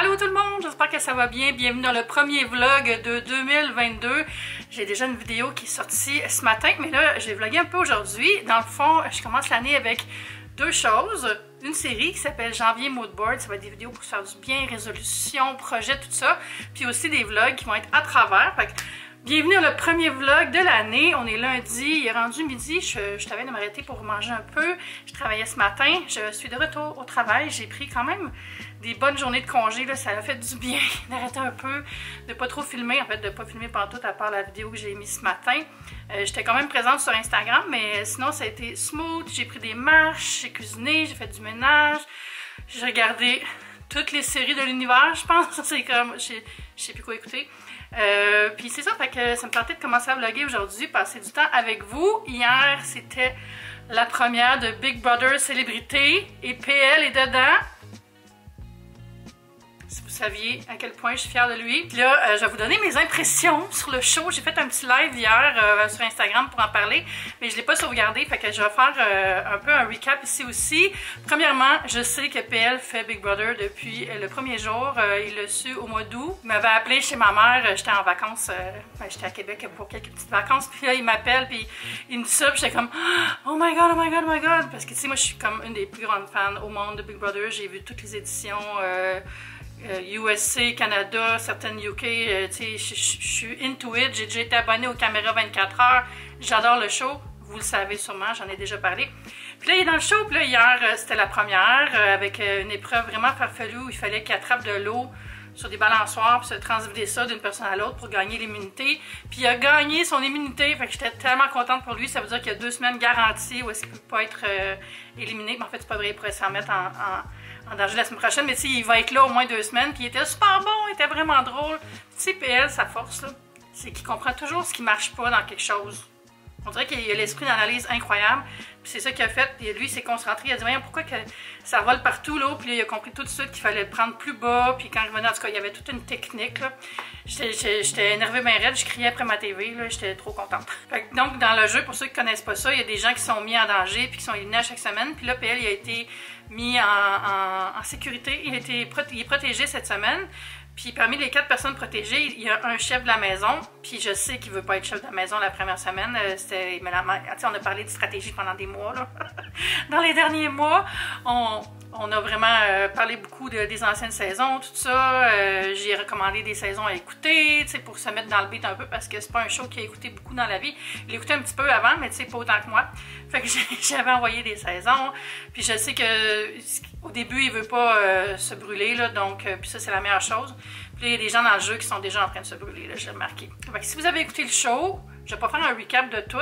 Allô tout le monde, j'espère que ça va bien. Bienvenue dans le premier vlog de 2022. J'ai déjà une vidéo qui est sortie ce matin, mais là, j'ai vlogué un peu aujourd'hui. Dans le fond, je commence l'année avec deux choses. Une série qui s'appelle Janvier Moodboard. Ça va être des vidéos pour se faire du bien, résolution, projet, tout ça. Puis aussi des vlogs qui vont être à travers. Fait que, bienvenue dans le premier vlog de l'année. On est lundi, il est rendu midi. Je t'avais de m'arrêter pour manger un peu. Je travaillais ce matin. Je suis de retour au travail. J'ai pris quand même des bonnes journées de congé. Là. Ça a fait du bien d'arrêter un peu, de pas trop filmer. En fait, de pas filmer pantoute à part la vidéo que j'ai mise ce matin. J'étais quand même présente sur Instagram, mais sinon ça a été smooth. J'ai pris des marches, j'ai cuisiné, j'ai fait du ménage. J'ai regardé toutes les séries de l'univers, je pense. C'est comme, je sais plus quoi écouter. Puis c'est ça, fait que ça me tentait de commencer à vlogger aujourd'hui, passer du temps avec vous. Hier, c'était la première de Big Brother Célébrité et PL est dedans. Si vous saviez à quel point je suis fière de lui. Puis là, je vais vous donner mes impressions sur le show. J'ai fait un petit live hier sur Instagram pour en parler, mais je ne l'ai pas sauvegardé, fait que je vais faire un peu un recap ici aussi. Premièrement, je sais que PL fait Big Brother depuis le premier jour. Il l'a su au mois d'août. Il m'avait appelé chez ma mère. J'étais en vacances. J'étais à Québec pour quelques petites vacances. Puis là, il m'appelle, puis il me dit ça. Puis j'étais comme oh my god, oh my god, oh my god. Parce que tu sais, moi, je suis comme une des plus grandes fans au monde de Big Brother. J'ai vu toutes les éditions. USA, Canada, certaines UK, tu sais, je suis into it, j'ai déjà été abonnée aux caméras 24 heures, j'adore le show, vous le savez sûrement, j'en ai déjà parlé. Puis là, il est dans le show, puis là, hier, c'était la première, avec une épreuve vraiment farfelue où il fallait qu'il attrape de l'eau sur des balançoires, puis se transvider ça d'une personne à l'autre pour gagner l'immunité. Puis il a gagné son immunité, fait que j'étais tellement contente pour lui, ça veut dire qu'il y a 2 semaines garanties où est-ce qu'il ne peut pas être éliminé, mais en fait, c'est pas vrai, il pourrait s'en mettre en danger la semaine prochaine, mais tu sais, il va être là au moins 2 semaines, puis il était super bon, il était vraiment drôle. Tu sais, PL, sa force, là, c'est qu'il comprend toujours ce qui marche pas dans quelque chose. On dirait qu'il a l'esprit d'analyse incroyable, puis c'est ça qu'il a fait, et lui, il s'est concentré, il a dit, voyons, pourquoi que ça vole partout, là, puis il a compris tout de suite qu'il fallait le prendre plus bas, puis quand il revenait, en tout cas, il y avait toute une technique, là. J'étais énervée bien raide, je criais après ma TV, là, j'étais trop contente. Fait que, donc, dans le jeu, pour ceux qui connaissent pas ça, il y a des gens qui sont mis en danger, puis qui sont éliminés à chaque semaine, puis là, PL, il a été mis en sécurité, il est protégé cette semaine. Puis parmi les 4 personnes protégées, il y a un chef de la maison. Puis je sais qu'il ne veut pas être chef de la maison la première semaine. On a parlé de stratégie pendant des mois. Là. Dans les derniers mois, on a vraiment parlé beaucoup des anciennes saisons, tout ça. J'ai recommandé des saisons à écouter, pour se mettre dans le beat un peu, parce que c'est pas un show qu'il a écouté beaucoup dans la vie. Il l'écoutait un petit peu avant, mais pas autant que moi. Fait que j'avais envoyé des saisons. Puis je sais que au début, il veut pas se brûler, là, donc puis ça, c'est la meilleure chose. Puis là, il y a des gens dans le jeu qui sont déjà en train de se brûler, là, j'ai remarqué. Fait que si vous avez écouté le show, je vais pas faire un recap de tout,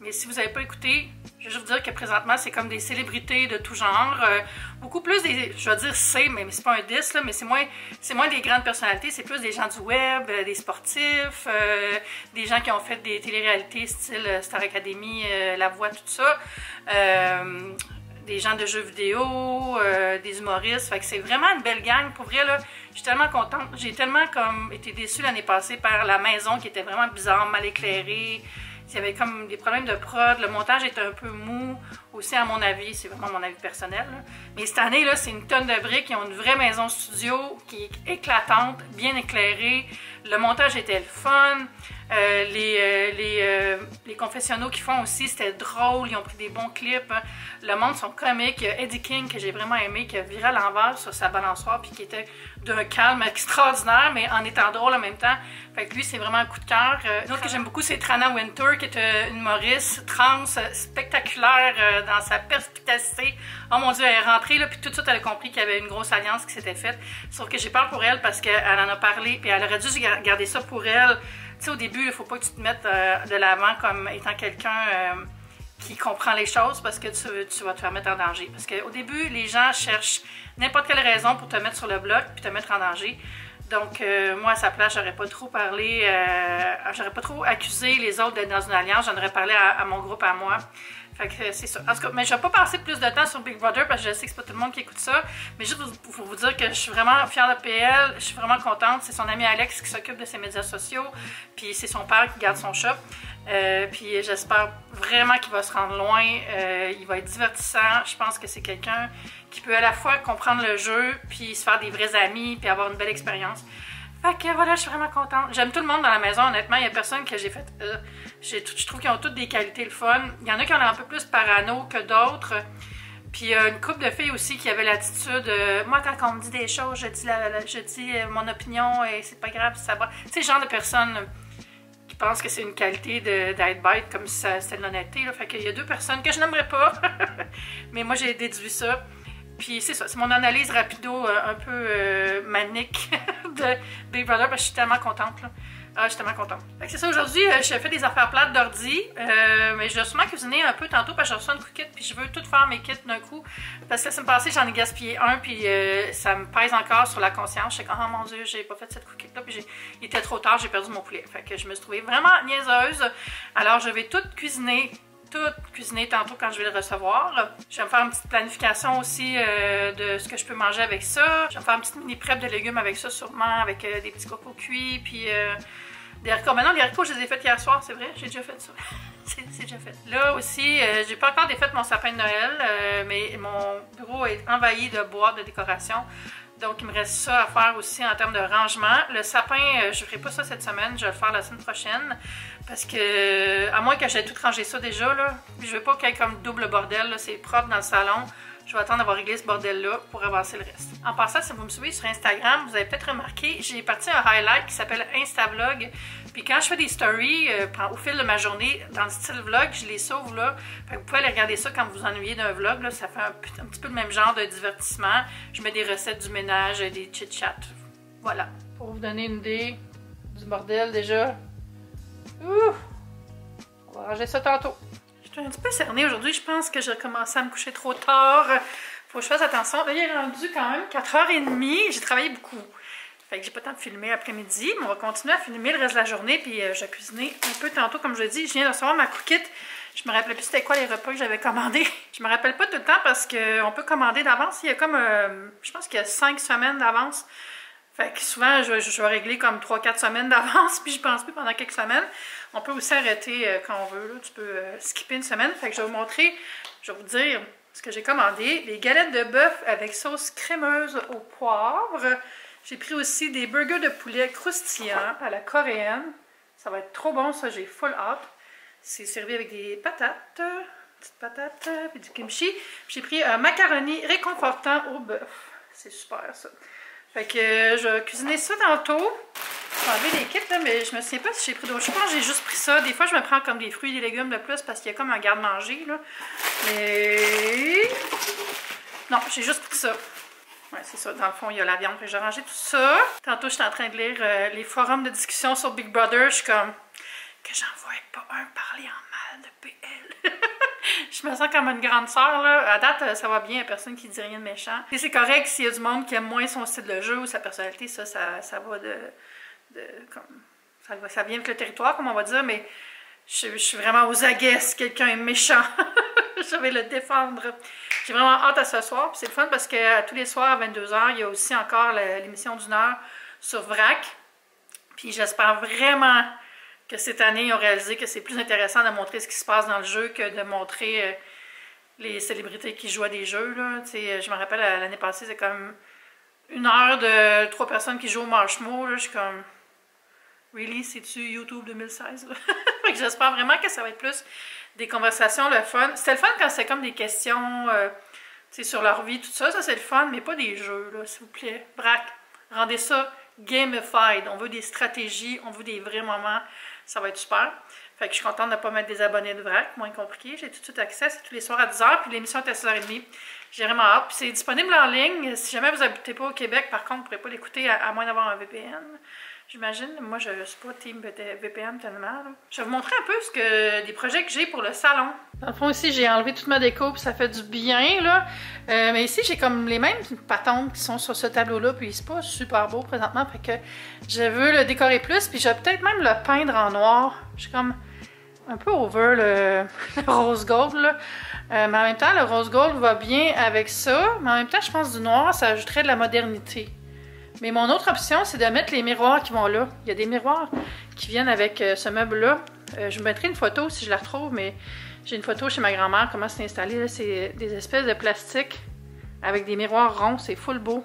mais si vous n'avez pas écouté, je vais juste vous dire que présentement, c'est comme des célébrités de tout genre. Beaucoup plus des, je vais dire mais c'est pas un 10, là, mais c'est moins des grandes personnalités, c'est plus des gens du web, des sportifs, des gens qui ont fait des téléréalités style Star Academy, La Voix, tout ça. Des gens de jeux vidéo, des humoristes. Fait que c'est vraiment une belle gang. Pour vrai, là, je suis tellement contente. J'ai tellement comme été déçue l'année passée par la maison qui était vraiment bizarre, mal éclairée. Il y avait comme des problèmes de prod. Le montage était un peu mou. Aussi, à mon avis, c'est vraiment mon avis personnel. Là. Mais cette année, là, c'est une tonne de briques. Ils ont une vraie maison studio qui est éclatante, bien éclairée. Le montage était le fun. Les confessionnaux qu'ils font aussi, c'était drôle. Ils ont pris des bons clips. Le monde sont comiques. Il y a Eddie King, que j'ai vraiment aimé, qui a viré à l'envers sur sa balançoire, puis qui était d'un calme extraordinaire, mais en étant drôle en même temps. Fait que lui, c'est vraiment un coup de cœur. Une autre que j'aime beaucoup, c'est Trana Winter, qui est une humoriste trans spectaculaire dans sa perspicacité. Oh mon Dieu, elle est rentrée, là, puis tout de suite, elle a compris qu'il y avait une grosse alliance qui s'était faite. Sauf que j'ai peur pour elle parce qu'elle en a parlé, puis elle aurait dû garder ça pour elle. Tu sais, au début, il ne faut pas que tu te mettes de l'avant comme étant quelqu'un qui comprend les choses, parce que tu vas te faire mettre en danger. Parce qu'au début, les gens cherchent n'importe quelle raison pour te mettre sur le bloc puis te mettre en danger. Donc, moi, à sa place, j'aurais pas trop parlé, j'aurais pas trop accusé les autres d'être dans une alliance. J'en aurais parlé à mon groupe, à moi. Fait que c'est ça. En tout cas, mais je vais pas passer plus de temps sur Big Brother parce que je sais que c'est pas tout le monde qui écoute ça. Mais juste pour vous dire que je suis vraiment fière de PL, je suis vraiment contente. C'est son ami Alex qui s'occupe de ses médias sociaux, puis c'est son père qui garde son chat. Puis j'espère vraiment qu'il va se rendre loin. Il va être divertissant. Je pense que c'est quelqu'un qui peut à la fois comprendre le jeu, puis se faire des vrais amis, puis avoir une belle expérience. Fait que voilà, je suis vraiment contente. J'aime tout le monde dans la maison, honnêtement. Il n'y a personne que j'ai fait... je trouve qu'ils ont toutes des qualités le fun. Il y en a qui en ont un peu plus parano que d'autres. Puis une couple de filles aussi qui avaient l'attitude... moi, quand on me dit des choses, je dis mon opinion et c'est pas grave si ça va. Tu sais, le genre de personnes qui pensent que c'est une qualité d'être bête, comme si c'était de l'honnêteté. Fait qu'il y a 2 personnes que je n'aimerais pas. Mais moi, j'ai déduit ça. Puis c'est ça, c'est mon analyse rapido un peu manique de Big Brother, parce que je suis tellement contente, là. Ah, je suis tellement contente. Fait que c'est ça, aujourd'hui, je fais des affaires plates d'ordi, mais je vais sûrement cuisiner un peu tantôt, parce que je reçois une cookit, puis je veux tout faire mes kits d'un coup, parce que la semaine passée, j'en ai gaspillé un, puis ça me pèse encore sur la conscience. Je suis comme, oh mon Dieu, j'ai pas fait cette cookit-là, puis il était trop tard, j'ai perdu mon poulet. Fait que je me suis trouvée vraiment niaiseuse. Alors, je vais tout cuisiner tantôt quand je vais le recevoir. Je vais me faire une petite planification aussi de ce que je peux manger avec ça. Je vais me faire une petite mini prep de légumes avec ça sûrement, avec des petits cocos cuits, puis des haricots. Maintenant, les haricots, je les ai faits hier soir, c'est vrai, j'ai déjà fait ça. c'est déjà fait. Là aussi, j'ai pas encore défait mon sapin de Noël, mais mon bureau est envahi de boîtes de décoration. Donc, il me reste ça à faire aussi en termes de rangement. Le sapin, je ne ferai pas ça cette semaine, je vais le faire la semaine prochaine. Parce que, à moins que j'aie tout rangé ça déjà, là, je ne veux pas qu'il y ait comme double bordel, c'est propre dans le salon. Je vais attendre d'avoir réglé ce bordel-là pour avancer le reste. En passant, si vous me suivez sur Instagram, vous avez peut-être remarqué, j'ai parti un highlight qui s'appelle Insta-Vlog. Puis quand je fais des stories au fil de ma journée, dans le style vlog, je les sauve là. Fait que vous pouvez aller regarder ça quand vous vous ennuyez d'un vlog. Là, ça fait un petit peu le même genre de divertissement. Je mets des recettes du ménage, des chit-chats. Voilà. Pour vous donner une idée du bordel déjà. Ouh! On va ranger ça tantôt. Je suis un petit peu cernée aujourd'hui. Je pense que j'ai commencé à me coucher trop tard. Faut que je fasse attention. Là, il est rendu quand même 4h30. J'ai travaillé beaucoup. Fait que j'ai pas le temps de filmer après-midi. Mais on va continuer à filmer le reste de la journée. Puis je vais cuisiner un peu tantôt. Comme je l'ai dit, je viens de recevoir ma cookit. Je me rappelais plus c'était quoi les repas que j'avais commandés. Je me rappelle pas tout le temps parce qu'on peut commander d'avance. Il y a comme, je pense qu'il y a 5 semaines d'avance. Fait que souvent, je vais régler comme 3-4 semaines d'avance, puis je pense plus pendant quelques semaines. On peut aussi arrêter quand on veut, là. Tu peux skipper une semaine. Fait que je vais vous montrer, je vais vous dire ce que j'ai commandé. Les galettes de bœuf avec sauce crémeuse au poivre. J'ai pris aussi des burgers de poulet croustillants à la coréenne. Ça va être trop bon, ça, j'ai full hâte. C'est servi avec des patates, petites patates, puis du kimchi. J'ai pris un macaroni réconfortant au bœuf. C'est super, ça. Fait que je vais cuisiner ça tantôt. Je vais enlever les kits, là, mais je me souviens pas si j'ai pris d'autres. Je pense que j'ai juste pris ça. Des fois, je me prends comme des fruits et des légumes de plus parce qu'il y a comme un garde-manger, là. Mais... non, j'ai juste pris ça. Ouais, c'est ça. Dans le fond, il y a la viande. J'ai rangé tout ça. Tantôt, j'étais en train de lire les forums de discussion sur Big Brother. Je suis comme... que j'en vois pas un parler en mal de PL. Je me sens comme une grande sœur, là. À date, ça va bien, il n'y a personne qui dit rien de méchant. Et c'est correct s'il y a du monde qui aime moins son style de jeu ou sa personnalité, ça va comme... ça vient avec le territoire, comme on va dire, mais je suis vraiment aux aguets si quelqu'un est méchant. Je vais le défendre. J'ai vraiment hâte à ce soir. C'est le fun parce que tous les soirs à 22h, il y a aussi encore l'émission d'1 heure sur VRAC. Puis j'espère vraiment que cette année, ils ont réalisé que c'est plus intéressant de montrer ce qui se passe dans le jeu que de montrer les célébrités qui jouent à des jeux. Là. Je me rappelle, l'année passée, c'est comme 1 heure de 3 personnes qui jouent au Marshmallow. Je suis comme... really, c'est-tu YouTube 2016? J'espère vraiment que ça va être plus des conversations, le fun. C'était le fun quand c'est comme des questions sur leur vie, tout ça. Ça, c'est le fun, mais pas des jeux, s'il vous plaît. Braque, rendez ça gamified. On veut des stratégies, on veut des vrais moments. Ça va être super. Fait que je suis contente de ne pas mettre des abonnés de VRAC, moins compliqué. J'ai tout de suite accès, c'est tous les soirs à 10h, puis l'émission est à 6h30. J'ai vraiment hâte. Puis c'est disponible en ligne. Si jamais vous n'habitez pas au Québec, par contre, vous ne pourrez pas l'écouter à moins d'avoir un VPN. J'imagine. Moi, je ne suis pas team VPN tellement. Là. Je vais vous montrer un peu des projets que j'ai pour le salon. Dans le fond, ici, j'ai enlevé toute ma déco, puis ça fait du bien, là. Mais ici, j'ai comme les mêmes patentes qui sont sur ce tableau-là, puis c'est pas super beau présentement, fait que je veux le décorer plus, puis je vais peut-être même le peindre en noir. Je suis comme un peu over le rose gold, là. Mais en même temps, le rose gold va bien avec ça, mais en même temps, je pense du noir, ça ajouterait de la modernité. Mais mon autre option, c'est de mettre les miroirs qui vont là. Il y a des miroirs qui viennent avec ce meuble-là. Je vous mettrai une photo si je la retrouve, mais j'ai une photo chez ma grand-mère, comment c'est installé. C'est des espèces de plastique avec des miroirs ronds, c'est full beau.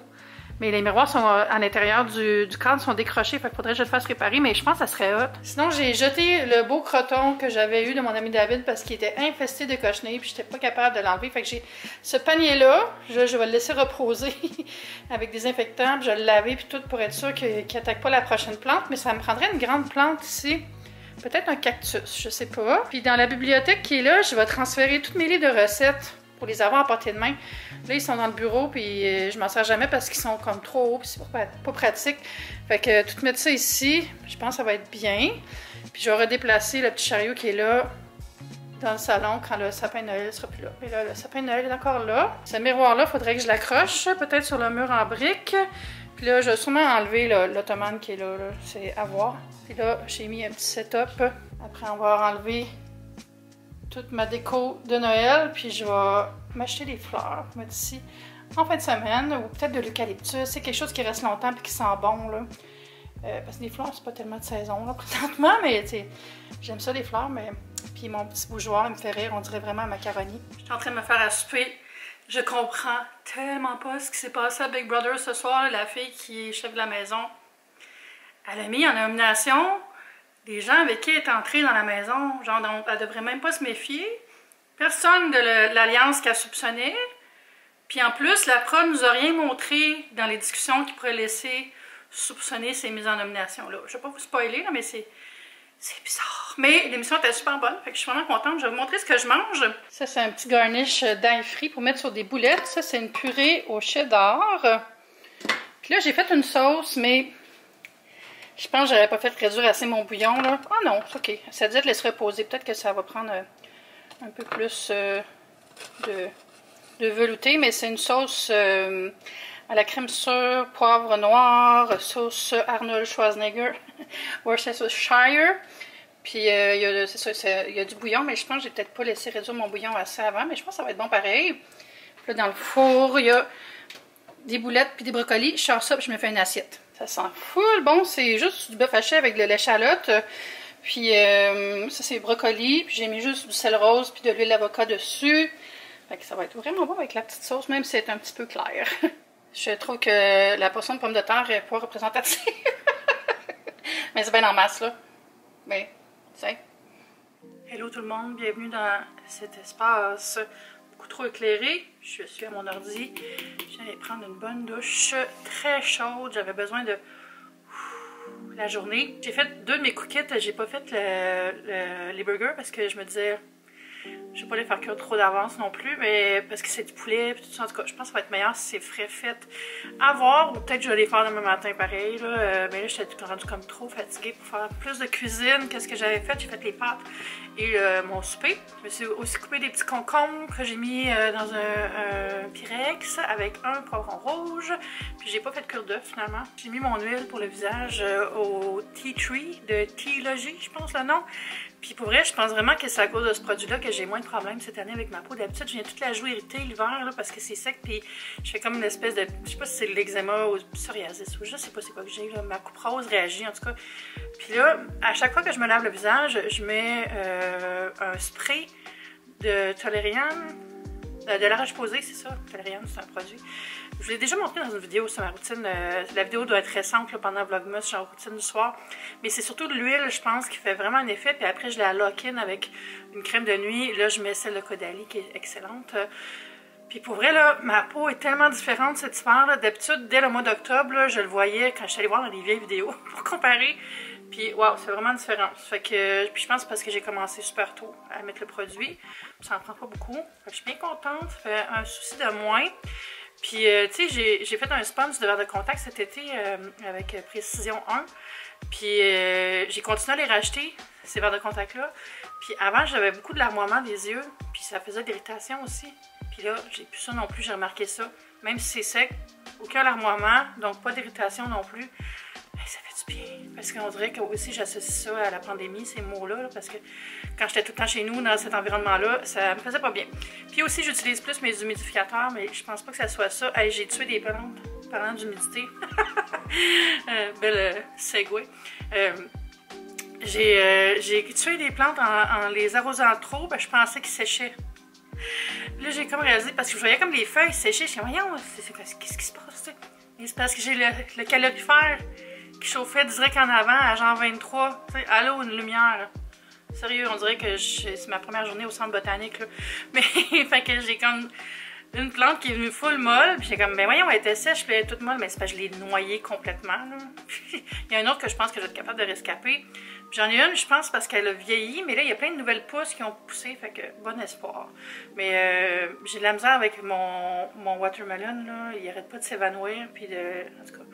Mais les miroirs sont à l'intérieur du cadre, sont décrochés, fait qu'il faudrait que je le fasse réparer, mais je pense que ça serait hot. Sinon, j'ai jeté le beau croton que j'avais eu de mon ami David parce qu'il était infesté de cochenilles, puis j'étais pas capable de l'enlever. Fait que j'ai ce panier-là, je vais le laisser reposer avec des infectants, puis je vais le laver, puis tout pour être sûr qu'il n'attaque pas la prochaine plante. Mais ça me prendrait une grande plante ici. Peut-être un cactus, je sais pas. Puis dans la bibliothèque qui est là, je vais transférer toutes mes livres de recettes pour les avoir à portée de main. Là, ils sont dans le bureau, puis je m'en sers jamais parce qu'ils sont comme trop hauts, puis c'est pas pratique. Fait que tout mettre ça ici, je pense que ça va être bien. Puis je vais redéplacer le petit chariot qui est là dans le salon quand le sapin de Noël sera plus là. Mais là, le sapin de Noël est encore là. Ce miroir-là, il faudrait que je l'accroche, peut-être sur le mur en briques. Puis là, je vais sûrement enlever l'ottomane qui est là, c'est à voir. Puis là, j'ai mis un petit setup. Après avoir enlevé toute ma déco de Noël, puis je vais m'acheter des fleurs, mettre ici en fin de semaine, ou peut-être de l'eucalyptus. C'est quelque chose qui reste longtemps et qui sent bon, là. Parce que les fleurs, c'est pas tellement de saison, là, présentement, mais j'aime ça, les fleurs, mais... Puis mon petit bougeoir, il me fait rire, on dirait vraiment un macaroni. Je suis en train de me faire à souper. Je comprends tellement pas ce qui s'est passé à Big Brother ce soir. La fille qui est chef de la maison, elle a mis en nomination des gens avec qui elle est entrée dans la maison. Genre, donc, elle devrait même pas se méfier. Personne de l'alliance qu'elle soupçonnait. Puis en plus, la prod nous a rien montré dans les discussions qui pourraient laisser soupçonner ces mises en nomination-là. Je vais pas vous spoiler, là, mais c'est bizarre. Mais l'émission était super bonne, fait que je suis vraiment contente. Je vais vous montrer ce que je mange. Ça, c'est un petit garnish d'ail frit pour mettre sur des boulettes. Ça, c'est une purée au cheddar. Puis là, j'ai fait une sauce, mais je pense que j'avais pas fait réduire assez mon bouillon, là. Ah non, c'est ok. Ça dit de laisser reposer. Peut-être que ça va prendre un peu plus de velouté, mais c'est une sauce à la crème sûre, poivre noir, sauce Arnold Schwarzenegger, Worcestershire. Puis il y a du bouillon, mais je pense que j'ai peut-être pas laissé réduire mon bouillon assez avant, mais je pense que ça va être bon pareil. Puis là, dans le four, il y a des boulettes puis des brocolis. Je sors ça puis je me fais une assiette. Ça sent full bon, c'est juste du bœuf haché avec de l'échalote. Puis ça, c'est brocoli. Puis j'ai mis juste du sel rose puis de l'huile d'avocat dessus. Fait que ça va être vraiment bon avec la petite sauce, même si c'est un petit peu clair. Je trouve que la portion de pommes de terre n'est pas représentative. Mais c'est bien en masse, là. Mais, tu sais. Hello tout le monde, bienvenue dans cet espace beaucoup trop éclairé. Je suis à mon ordi. Je viens de prendre une bonne douche très chaude. J'avais besoin de la journée. J'ai fait 2 de mes cookies. J'ai pas fait les burgers parce que je me disais... Je vais pas les faire cuire trop d'avance non plus, mais parce que c'est du poulet et tout ça. En tout cas, je pense que ça va être meilleur si c'est frais fait à voir. Ou peut-être que je vais les faire demain matin pareil. Là. Mais là, j'étais rendue comme trop fatiguée pour faire plus de cuisine. Qu'est-ce que j'avais fait? J'ai fait les pâtes et mon souper. Je me suis aussi coupé des petits concombres que j'ai mis dans un Pyrex avec un poivron rouge. Puis j'ai pas fait de cure d'œuf finalement. J'ai mis mon huile pour le visage au Tea Tree de Tealogy, je pense le nom. Puis pour vrai, je pense vraiment que c'est à cause de ce produit-là que j'ai moins de problèmes cette année avec ma peau. D'habitude, je viens toute la joue irritée l'hiver parce que c'est sec. Puis je fais comme une espèce de... Je sais pas si c'est l'eczéma ou psoriasis ou je sais pas c'est quoi que j'ai. Ma coupe rose réagit en tout cas. Puis là, à chaque fois que je me lave le visage, je mets un spray de Toleriane. De la Roche-Posay, c'est ça. Toleriane, c'est un produit. Je vous l'ai déjà montré dans une vidéo sur ma routine. La vidéo doit être récente là, pendant Vlogmas, genre routine du soir. Mais c'est surtout de l'huile, je pense, qui fait vraiment un effet. Puis après, je la lock-in avec une crème de nuit. Là, je mets celle de Caudalie qui est excellente. Puis pour vrai, là, ma peau est tellement différente cet hiver. D'habitude, dès le mois d'octobre, je le voyais quand je suis allée voir dans les vieilles vidéos pour comparer. Puis, waouh, c'est vraiment différent. Fait que, puis je pense parce que j'ai commencé super tôt à mettre le produit. Ça en prend pas beaucoup. Fait que je suis bien contente. Ça fait un souci de moins. Puis, tu sais, j'ai fait un sponge de verre de contact cet été avec Précision 1. Puis, j'ai continué à les racheter, ces verres de contact-là. Puis, avant, j'avais beaucoup de larmoiement des yeux. Puis, ça faisait de l'irritation aussi. Puis là, j'ai plus ça non plus, j'ai remarqué ça. Même si c'est sec, aucun larmoiement, donc pas d'irritation non plus. Ben, ça fait du bien. Parce qu'on dirait que aussi j'associe ça à la pandémie, ces mots-là. Parce que quand j'étais tout le temps chez nous, dans cet environnement-là, ça me faisait pas bien. Puis aussi, j'utilise plus mes humidificateurs, mais je pense pas que ça soit ça. Hey, j'ai tué des plantes, parlant d'humidité. Belle segue. j'ai tué des plantes en les arrosant trop, ben, je pensais qu'ils séchaient. Là, j'ai comme réalisé, parce que je voyais comme les feuilles sécher, je me suis dit, voyons, qu'est-ce qui se passe, et c'est parce que j'ai le calorifère qui chauffait direct en avant à genre 23, tu sais, allô, une lumière. Sérieux, on dirait que c'est ma première journée au centre botanique, là. Mais, fait que j'ai comme une plante qui est venue full molle, puis j'ai comme, ben voyons, elle était sèche, puis elle est toute molle, mais c'est parce que je l'ai noyée complètement, là. Il y a une autre que je pense que je vais être capable de rescaper. J'en ai une, je pense, parce qu'elle a vieilli, mais là, il y a plein de nouvelles pousses qui ont poussé, fait que bon espoir. Mais j'ai de la misère avec mon watermelon, là, il arrête pas de s'évanouir, puis en tout cas,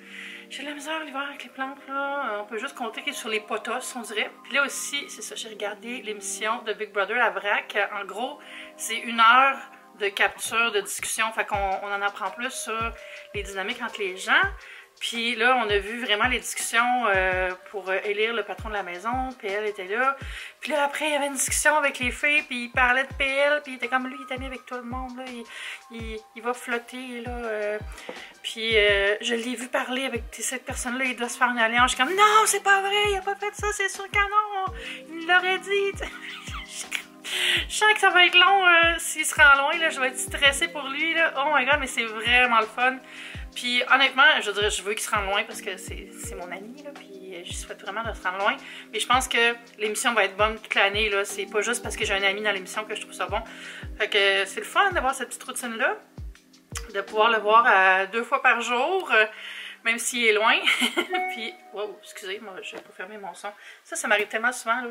j'ai de la misère l'hiver avec les plantes, là. On peut juste compter sur les potos, on dirait. Puis là aussi, c'est ça, j'ai regardé l'émission de Big Brother à vrac. En gros, c'est 1 heure de capture, de discussion, fait qu'on en apprend plus sur les dynamiques entre les gens. Puis là, on a vu vraiment les discussions pour élire le patron de la maison. PL était là. Puis là, après, il y avait une discussion avec les filles, puis il parlait de PL, puis il était comme, lui, il est ami avec tout le monde, là. Il va flotter, là. Puis je l'ai vu parler avec cette personne-là, il doit se faire une alliance. Je suis comme, non, c'est pas vrai, il a pas fait ça, c'est sur canon. Il l'aurait dit. Je sens que ça va être long s'il se rend loin, là. Je vais être stressée pour lui, là. Oh my god, mais c'est vraiment le fun. Puis honnêtement, je dirais, je veux qu'il se rende loin parce que c'est mon ami, là, puis je souhaite vraiment de se rendre loin. Mais je pense que l'émission va être bonne toute l'année, là. C'est pas juste parce que j'ai un ami dans l'émission que je trouve ça bon. Fait que c'est le fun d'avoir cette petite routine-là, de pouvoir le voir 2 fois par jour, même s'il est loin. Puis, wow, excusez, moi, je vais pas fermer mon son. Ça m'arrive tellement souvent, là.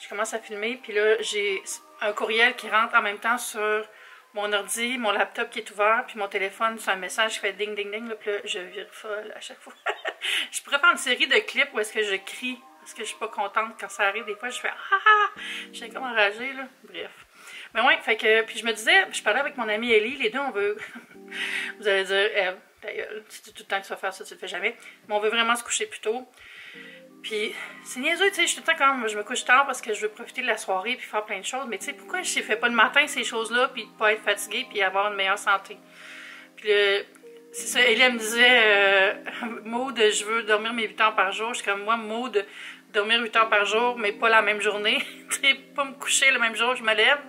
Je commence à filmer, puis là, j'ai un courriel qui rentre en même temps sur mon ordi, mon laptop qui est ouvert, puis mon téléphone, c'est un message qui fait ding ding ding, là, puis là, je vire folle à chaque fois. Je pourrais faire une série de clips où est-ce que je crie, parce que je suis pas contente quand ça arrive. Des fois, je fais ah, je suis comme enragée, là. Bref. Mais ouais, fait que, puis je me disais, je parlais avec mon amie Ellie, les deux, on veut, vous allez dire, d'ailleurs, si tout le temps que tu vas faire ça, tu le fais jamais, mais on veut vraiment se coucher plus tôt. Puis c'est niaiseux, tu sais, je suis tout le temps comme, je me couche tard parce que je veux profiter de la soirée puis faire plein de choses, mais tu sais, pourquoi je ne fais pas le matin ces choses-là, puis pas être fatiguée, puis avoir une meilleure santé. Puis c'est ça, Ellie me disait, Maud, je veux dormir mes 8 heures par jour. Je suis comme, moi, Maud, dormir 8 heures par jour, mais pas la même journée. Tu sais, pas me coucher le même jour, je me lève.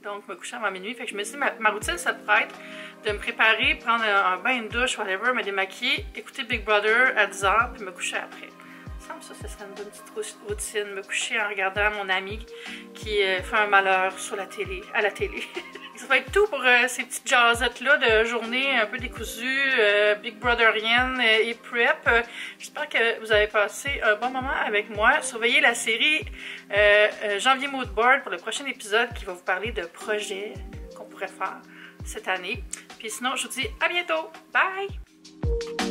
Donc, me coucher avant minuit. Fait que je me suis dit, ma routine, ça pourrait être de me préparer, prendre un bain, une douche, whatever, me démaquiller, écouter Big Brother à 10 h, puis me coucher après. Ça serait une bonne petite routine, me coucher en regardant mon ami qui fait un malheur sur la télé, à la télé. Ça va être tout pour ces petites jasettes-là de journée un peu décousues, Big Brotherienne et prep. J'espère que vous avez passé un bon moment avec moi. Surveillez la série Janvier Mood Board pour le prochain épisode qui va vous parler de projets qu'on pourrait faire cette année. Puis sinon, je vous dis à bientôt. Bye!